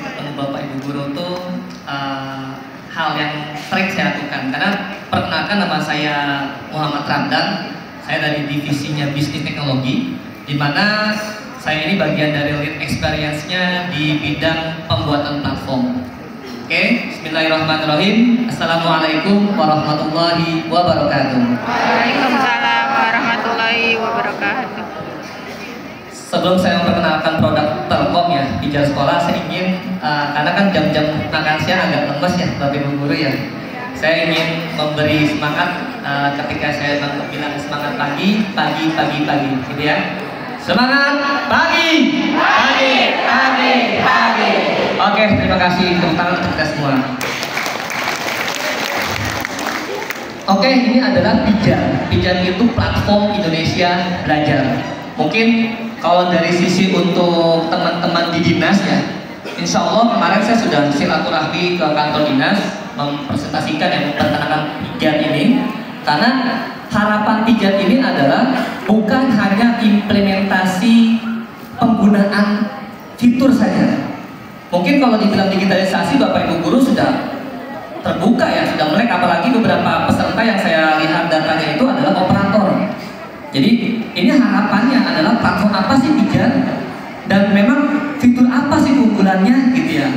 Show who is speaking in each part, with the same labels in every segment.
Speaker 1: ketemu Bapak Ibu Guru tuh hal yang sering saya lakukan. Karena perkenalkan, nama saya Muhammad Ramdan, saya dari divisinya Bisnis Teknologi, di mana saya ini bagian dari lead experience-nya di bidang pembuatan platform. Oke, bismillahirrahmanirrahim. Assalamualaikum warahmatullahi wabarakatuh.
Speaker 2: Waalaikumsalam warahmatullahi wabarakatuh.
Speaker 1: Sebelum saya memperkenalkan produk Telkom ya di jalan sekolah, saya ingin karena kan jam-jam makan siang agak lemes ya Bapak Ibu Guru ya. Saya ingin memberi semangat ketika saya bilang semangat pagi, gitu ya. Semangat pagi. Oke, terima kasih, tepuk tangan untuk kita semua. Oke, ini adalah Pijar. Pijar itu platform Indonesia Belajar. Mungkin kalau dari sisi untuk teman-teman di dinas ya, insya Allah kemarin saya sudah silaturahmi ke kantor dinas mempresentasikan yang memperkenalkan Pijar ini, karena harapan Pijar ini adalah bukan hanya implementasi penggunaan fitur saja. Mungkin kalau dibilang digitalisasi, Bapak Ibu Guru sudah terbuka ya, sudah melek, apalagi beberapa peserta yang saya lihat datanya itu adalah operator. Jadi ini harapannya adalah platform apa sih Pijar, dan memang fitur apa sih keunggulannya gitu ya.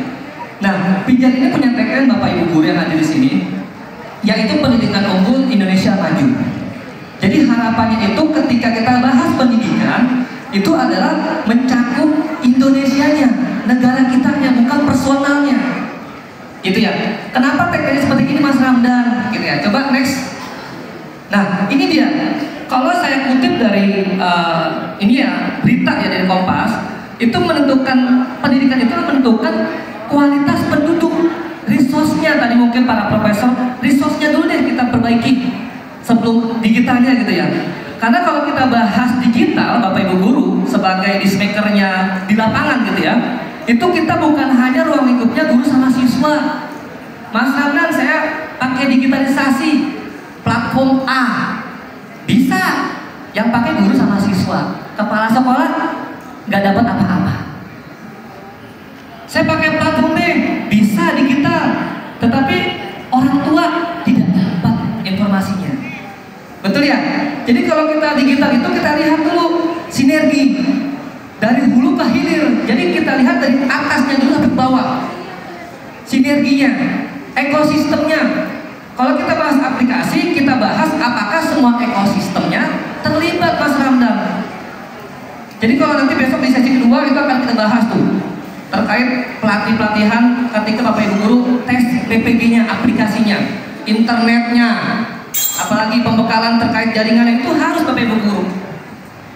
Speaker 1: Nah, Pijar ini punya tagline Bapak Ibu Guru yang ada di sini, yaitu pendidikan unggul Indonesia maju. Jadi harapannya itu ketika kita bahas pendidikan itu adalah mencakup Indonesianya, negara kitanya, bukan personalnya. Gitu ya. Kenapa tagline seperti ini Mas Ramdan? Gitu ya. Coba next. Nah, ini dia. Kalau saya kutip dari ini ya, berita ya dari Kompas, itu menentukan pendidikan itu menentukan kualitas penduduk. Resource-nya tadi mungkin para profesor, resource-nya dulu deh kita perbaiki sebelum digitalnya gitu ya. Karena kalau kita bahas digital, Bapak Ibu Guru sebagai dismakernya di lapangan gitu ya, itu kita bukan hanya ruang lingkupnya guru sama siswa. Mas Ramdan, saya pakai digitalisasi platform A, bisa. Yang pakai guru sama siswa, kepala sekolah nggak dapat apa-apa. Saya pakai platform B, bisa digital, tetapi orang tua tidak dapat informasinya. Betul ya? Jadi kalau kita digital itu kita lihat dulu sinergi dari hulu ke hilir. Jadi kita lihat dari atasnya dulu sampai bawah. Sinerginya, ekosistemnya. Kalau kita bahas aplikasi, kita bahas apakah semua ekosistemnya terlibat Mas Ramdan. Jadi kalau nanti besok di sesi kedua itu akan kita bahas tuh terkait pelatihan ketika Bapak Ibu Guru tes BPG-nya, aplikasinya, internetnya, apalagi pembekalan terkait jaringan itu harus Bapak Ibu Guru.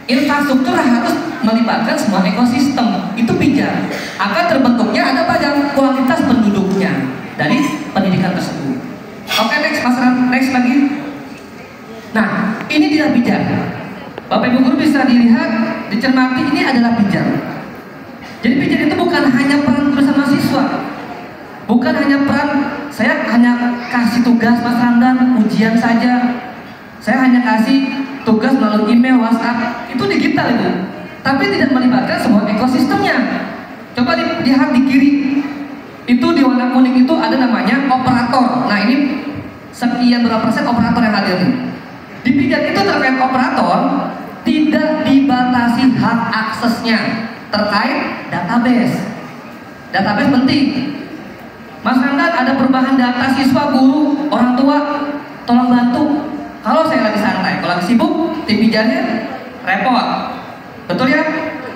Speaker 1: Infrastruktur harus melibatkan semua ekosistem. Itu Pijar. Akan terbentuknya ada pada kualitas penduduknya dari pendidikan tersebut. Oke, next lagi. Nah, ini dia Pijar. Bapak Ibu Guru bisa dilihat, dicermati, ini adalah Pijar. Jadi Pijar itu bukan hanya peran guru sama siswa, bukan hanya peran saya hanya kasih tugas Mas Ramdan ujian saja, saya hanya kasih tugas melalui email, WhatsApp, itu digital itu, tapi tidak melibatkan semua ekosistemnya. Coba lihat di kiri, itu di warna kuning itu ada namanya operator. Nah ini sekian berapa persen operator yang hadir nih. Di Pijar itu terkait operator tidak dibatasi hak aksesnya terkait database. Database penting. Mas Ramdan, ada perubahan data siswa, guru, orang tua, tolong bantu. Kalau saya lagi santai, kalau lagi sibuk, tim Pijarnya repot. Betul ya?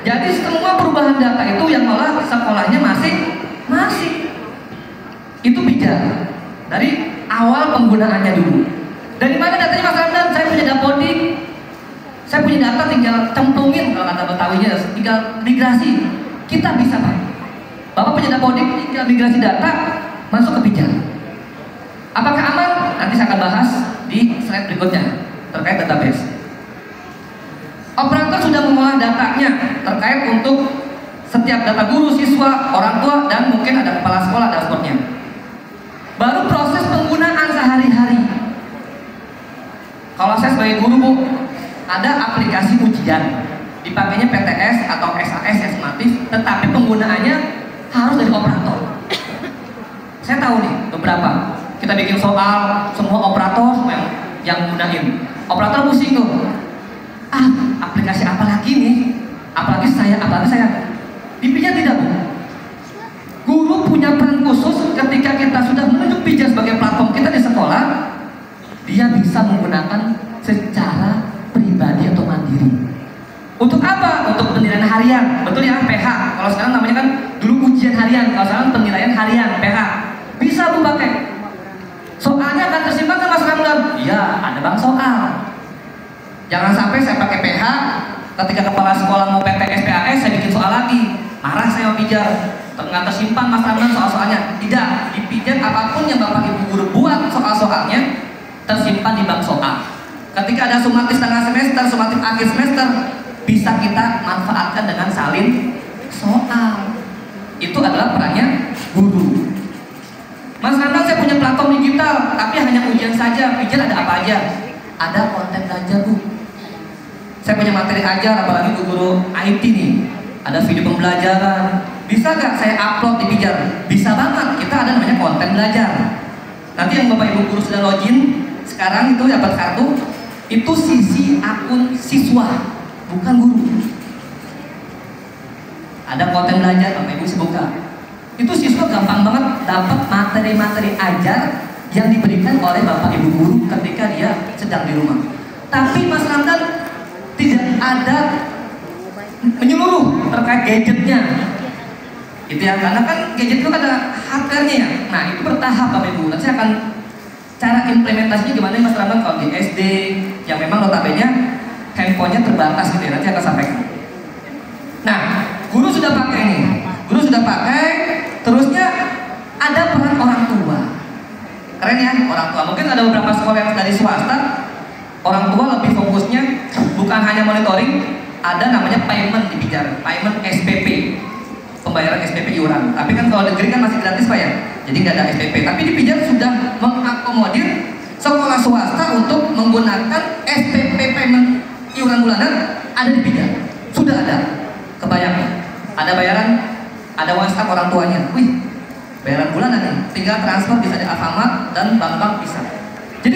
Speaker 1: Jadi semua perubahan data itu yang malah sekolahnya masih. Itu Pijar. Dari awal penggunaannya dulu. Dari mana datanya Mas Ramdan? Saya punya Dapodik. Saya punya data, tinggal cemplungin, kalau kata Betawinya, tinggal migrasi. Kita bisa Pak. Bapak punya Dapodik, tinggal migrasi data masuk ke Pijar. Apakah aman? Nanti saya akan bahas di slide berikutnya terkait database. Operator sudah mengolah datanya terkait untuk setiap data guru, siswa, orang tua, dan mungkin ada kepala sekolah dashboardnya. Baru proses penggunaan sehari-hari. Kalau saya sebagai guru Bu, ada aplikasi ujian, dipakainya PTS atau SAS yang sistematis, tetapi penggunaannya harus dari operator. soal semua operator yang gunain. Operator pusing tuh. Aplikasi apa lagi nih? Apalagi saya. Dipijat tidak, Bu? Guru punya peran khusus ketika kita sudah menunjuk pijat sebagai platform kita di sekolah. Dia bisa menggunakan secara pribadi atau mandiri. Untuk apa? Untuk penilaian harian. Betul ya, PH. Kalau sekarang namanya kan dulu ujian harian, kalau sekarang penilaian harian, PH. Bisa Bu pakai. Soalnya akan tersimpan ke Mas Ramdan. Iya, ada bang soal. Jangan sampai saya pakai PH, ketika kepala sekolah mau PTS, PAS, saya bikin soal lagi. Marah saya mau pijar. Nggak tersimpan Mas Ramdan soal-soalnya. Tidak, dipijat apapun yang Bapak Ibu guru buat soal-soalnya tersimpan di bank soal. Ketika ada sumatif tengah semester, sumatif akhir semester, bisa kita manfaatkan dengan salin soal. Itu adalah perannya guru. Mas Ramdan, saya punya platform digital, tapi hanya ujian saja. Pijat ada apa aja? Ada konten belajar, Bu. Saya punya materi ajar, apalagi guru IT nih. Ada video pembelajaran. Bisa nggak saya upload di Pijar? Bisa banget. Kita ada namanya konten belajar. Nanti yang Bapak Ibu guru sudah login, sekarang itu dapat kartu. Itu sisi akun siswa, bukan guru. Ada konten belajar, Bapak Ibu bisa buka. Itu siswa gampang banget dapat materi-materi ajar yang diberikan oleh Bapak Ibu guru ketika dia sedang di rumah. Tapi Mas Ramdan tidak ada menyeluruh terkait gadgetnya. Itu ya, karena kan gadget itu ada hardware-nya ya. Nah, itu bertahap Bapak Ibu. Nanti saya akan cara implementasinya gimana Mas Ramdan kalau di SD yang memang notabene handphonenya terbatas gitu ya. Nanti akan sampaikan. Nah, guru sudah pakai nih. Guru sudah pakai, terusnya ada peran orang tua. Keren ya, orang tua. Mungkin ada beberapa sekolah yang dari swasta, orang tua lebih fokusnya bukan hanya monitoring, ada namanya payment di Pijar, payment SPP, pembayaran SPP iuran. Tapi kan kalau negeri kan masih gratis Pak ya, jadi nggak ada SPP. Tapi di Pijar sudah mengakomodir sekolah swasta untuk menggunakan SPP payment iuran bulanan ada di Pijar. Sudah ada, kebayang? Ada bayaran, ada WhatsApp orang tuanya. Wih, bayaran bulanan nih, tinggal transfer bisa di Alfamart dan bank-bank bisa.